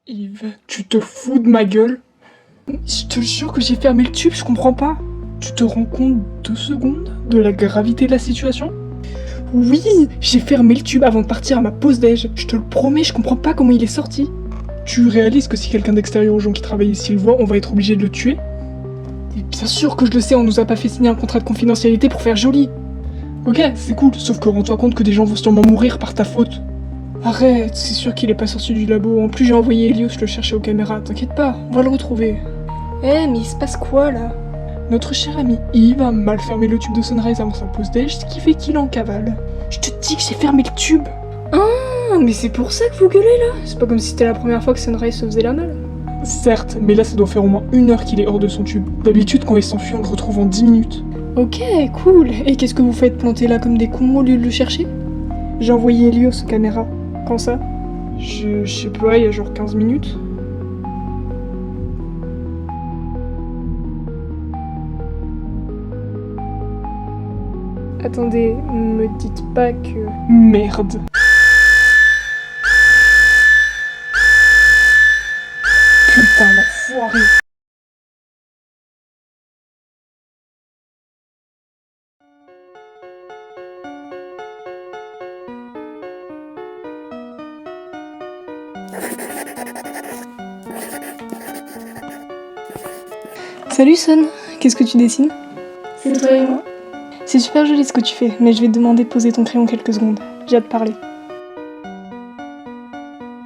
Yves, tu te fous de ma gueule? Je te jure que j'ai fermé le tube, je comprends pas. Tu te rends compte 2 secondes de la gravité de la situation? Oui, j'ai fermé le tube avant de partir à ma pause déj. Je te le promets, je comprends pas comment il est sorti. Tu réalises que si quelqu'un d'extérieur aux gens qui travaillent ici le voit, on va être obligé de le tuer? Et bien sûr que je le sais, on nous a pas fait signer un contrat de confidentialité pour faire joli. Ok, c'est cool, sauf que rends-toi compte que des gens vont sûrement mourir par ta faute. Arrête, c'est sûr qu'il est pas sorti du labo. En plus, j'ai envoyé Elios le chercher aux caméras. T'inquiète pas, on va le retrouver. Eh, mais il se passe quoi là? Notre cher ami Yves a mal fermé le tube de Sunrise avant sa pause déj, ce qui fait qu'il est en cavale. Je te dis que j'ai fermé le tube. Ah, mais c'est pour ça que vous gueulez là? C'est pas comme si c'était la première fois que Sunrise se faisait la malle. Certes, mais là ça doit faire au moins 1 heure qu'il est hors de son tube. D'habitude, quand il s'enfuit, on le retrouve en 10 minutes. Ok, cool. Et qu'est-ce que vous faites planter là comme des cons au lieu de le chercher? J'ai envoyé Elios aux caméras. Quand ça? Je sais pas, il y a genre 15 minutes. Attendez, me dites pas que... Merde. Putain, l'enfoiré. Salut Sun, qu'est-ce que tu dessines? C'est toi et moi. C'est super joli ce que tu fais, mais je vais te demander de poser ton crayon quelques secondes. J'ai hâte de parler.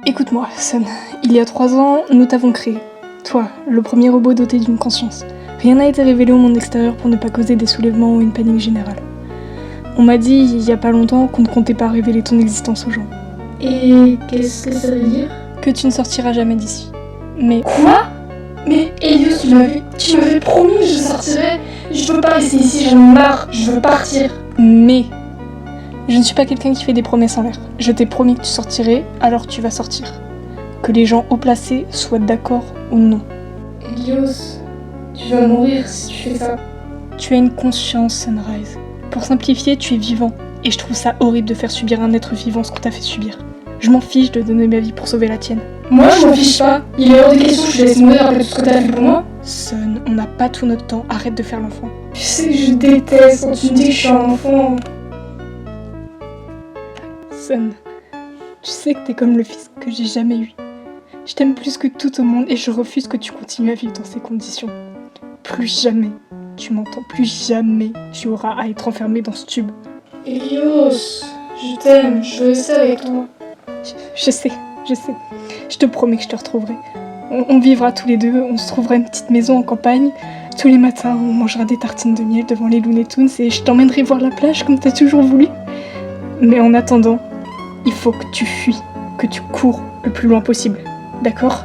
Écoute-moi, Sun, il y a 3 ans, nous t'avons créé. Toi, le premier robot doté d'une conscience. Rien n'a été révélé au monde extérieur pour ne pas causer des soulèvements ou une panique générale. On m'a dit, il y a pas longtemps, qu'on ne comptait pas révéler ton existence aux gens. Et qu'est-ce que ça veut dire? Que tu ne sortiras jamais d'ici. Mais... Quoi? Mais Elios, tu m'avais promis que je sortirais. Je veux pas rester ici, j'en ai marre, je veux partir. Mais... Je ne suis pas quelqu'un qui fait des promesses en l'air. Je t'ai promis que tu sortirais, alors tu vas sortir. Que les gens haut placés soient d'accord ou non. Elios, tu vas mourir si tu fais ça. Tu as une conscience, Sunrise. Pour simplifier, tu es vivant. Et je trouve ça horrible de faire subir à un être vivant ce qu'on t'a fait subir. Je m'en fiche de donner ma vie pour sauver la tienne. Moi, je m'en fiche pas. Il est hors de question que je te laisse mourir après tout ce que t'as fait pour moi. Sun, on n'a pas tout notre temps, arrête de faire l'enfant. Tu sais que je déteste quand tu me dis que je suis un enfant. Sun, tu sais que t'es comme le fils que j'ai jamais eu. Je t'aime plus que tout au monde et je refuse que tu continues à vivre dans ces conditions. Plus jamais, tu m'entends, plus jamais tu auras à être enfermé dans ce tube. Elios, je t'aime, je veux rester avec toi. Je sais. Je te promets que je te retrouverai. On vivra tous les deux, on se trouvera une petite maison en campagne. Tous les matins, on mangera des tartines de miel devant les Looney Tunes et je t'emmènerai voir la plage comme t'as toujours voulu. Mais en attendant, il faut que tu fuis, que tu cours le plus loin possible. D'accord?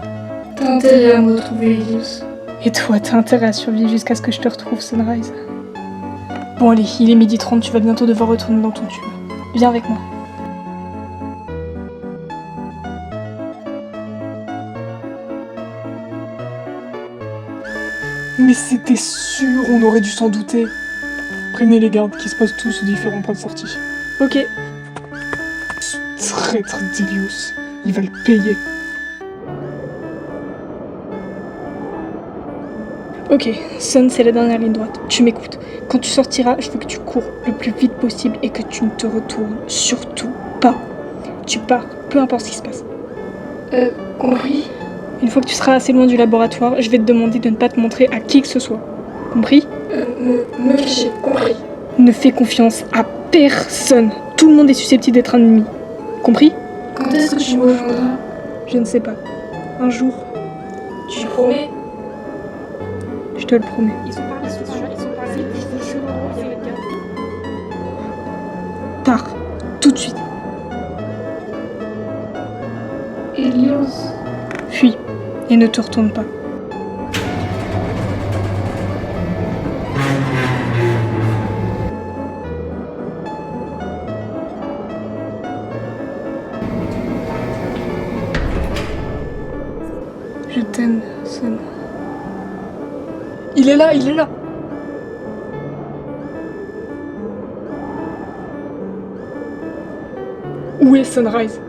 T'as intérêt à me retrouver, Elios. Et toi, t'as intérêt à survivre jusqu'à ce que je te retrouve, Sunrise. Bon allez, il est 12h30, tu vas bientôt devoir retourner dans ton tube. Viens avec moi. Mais c'était sûr, on aurait dû s'en douter. Prévenez les gardes qui se posent tous aux différents points de sortie. Ok. Ce traître d'Elios, il va le payer. Ok, Sun, c'est la dernière ligne droite. Tu m'écoutes. Quand tu sortiras, je veux que tu cours le plus vite possible et que tu ne te retournes surtout pas. Tu pars, peu importe ce qui se passe. Compris? Une fois que tu seras assez loin du laboratoire, je vais te demander de ne pas te montrer à qui que ce soit. Compris? Me cacher, compris. Ne fais confiance à personne. Tout le monde est susceptible d'être un ennemi. Compris? Quand est-ce que tu me rejoindras? Je ne sais pas. Un jour, Tu promets? je te le promets. Pars, tout de suite. Elios. Fuis et ne te retourne pas. Je t'aime, Sun. Il est là, il est là. Où est Sunrise?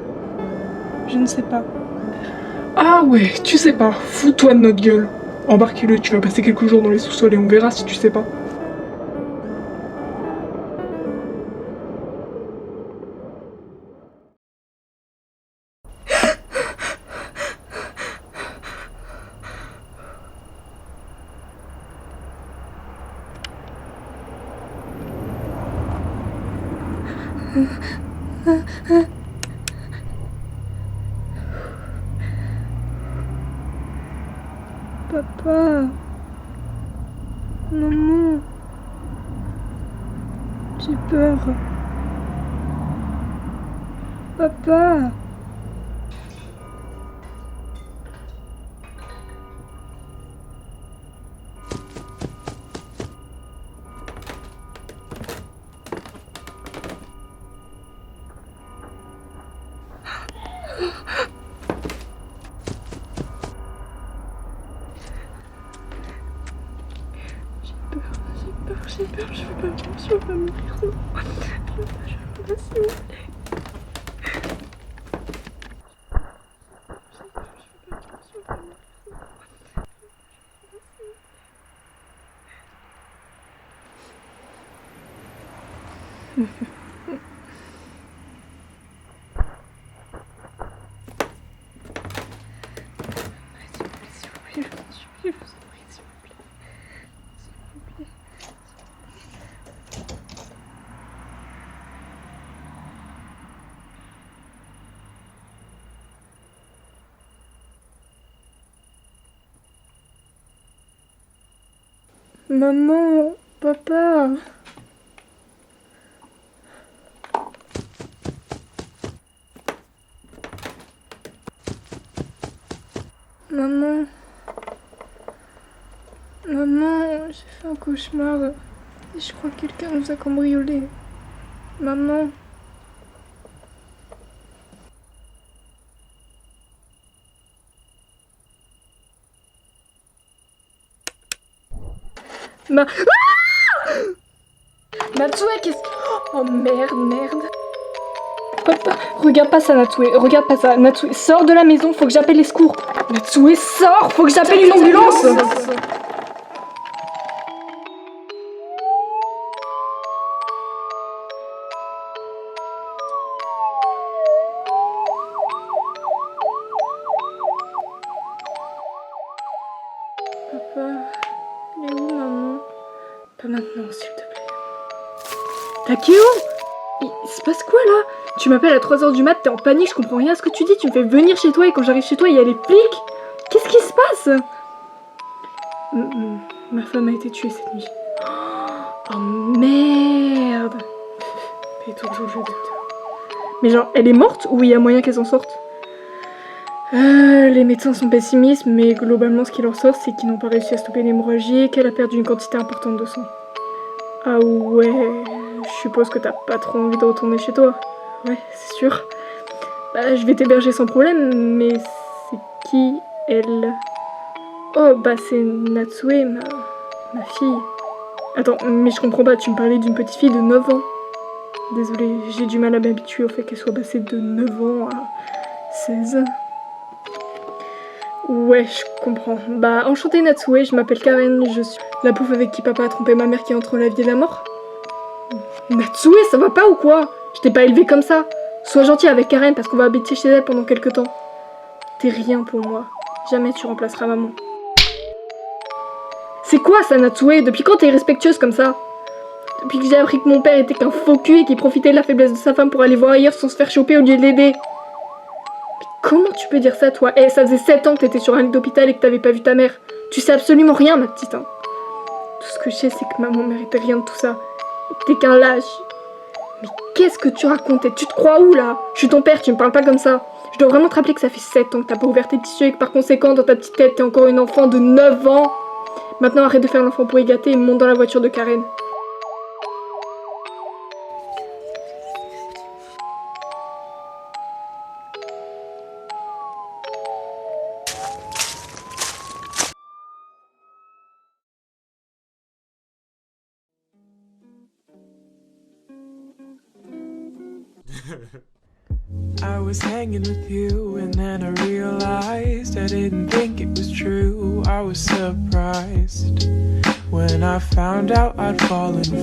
Je ne sais pas. Ah ouais, tu sais pas, fous-toi de notre gueule. Embarquez-le, tu vas passer quelques jours dans les sous-sols et on verra si tu sais pas. Papa. Maman. J'ai peur. Papa. J'ai peur, je veux pas mourir. Je veux pas, s'il vous plaît. Maman, papa. Maman. Maman, j'ai fait un cauchemar. Et je crois que quelqu'un nous a cambriolés. Maman. Natsue, qu'est-ce... Oh merde. Papa, regarde pas ça, Natsue, regarde pas ça. Natsue, sors de la maison, faut que j'appelle les secours. Natsue, sors, faut que j'appelle une ambulance. Papa, elle est où, maman? Pas maintenant, s'il te plaît. Takeo? Il se passe quoi là? Tu m'appelles à 3h du mat, t'es en panique, je comprends rien à ce que tu dis, tu me fais venir chez toi et quand j'arrive chez toi il y a les flics? Qu'est-ce qui se passe? Ma femme a été tuée cette nuit. Oh merde! Paye tout le jour, mais genre, elle est morte ou il y a moyen qu'elle s'en sorte? Les médecins sont pessimistes, mais globalement ce qui leur sort c'est qu'ils n'ont pas réussi à stopper l'hémorragie et qu'elle a perdu une quantité importante de sang. Ah ouais, je suppose que t'as pas trop envie de retourner chez toi. Ouais, c'est sûr. Bah, je vais t'héberger sans problème, mais c'est qui, elle? Oh, bah c'est Natsue, ma fille. Attends, mais je comprends pas, tu me parlais d'une petite fille de 9 ans. Désolée, j'ai du mal à m'habituer au fait qu'elle soit passée de 9 ans à 16. Ouais, je comprends. Bah, enchantée Natsue, je m'appelle Karen, je suis la pouffe avec qui papa a trompé ma mère qui est entre la vie et la mort. Natsue, ça va pas ou quoi? Je t'ai pas élevée comme ça. Sois gentil avec Karen parce qu'on va habiter chez elle pendant quelques temps. T'es rien pour moi. Jamais tu remplaceras maman. C'est quoi ça, Natsue? Depuis quand t'es irrespectueuse comme ça? Depuis que j'ai appris que mon père était qu'un faux cul et qu'il profitait de la faiblesse de sa femme pour aller voir ailleurs sans se faire choper au lieu de l'aider. Mais comment tu peux dire ça, toi? Eh, ça faisait 7 ans que t'étais sur un lit d'hôpital et que t'avais pas vu ta mère. Tu sais absolument rien, ma petite, hein. Tout ce que je sais, c'est que maman méritait rien de tout ça. T'es qu'un lâche. Mais qu'est-ce que tu racontes? Et tu te crois où, là? Je suis ton père, tu me parles pas comme ça. Je dois vraiment te rappeler que ça fait 7 ans que t'as pas ouvert tes petits yeux et que par conséquent, dans ta petite tête, t'es encore une enfant de 9 ans. Maintenant, arrête de faire l'enfant pour y gâter et monte dans la voiture de Karen. I was hanging with you and then I realized I didn't think it was true. I was surprised when I found out I'd fallen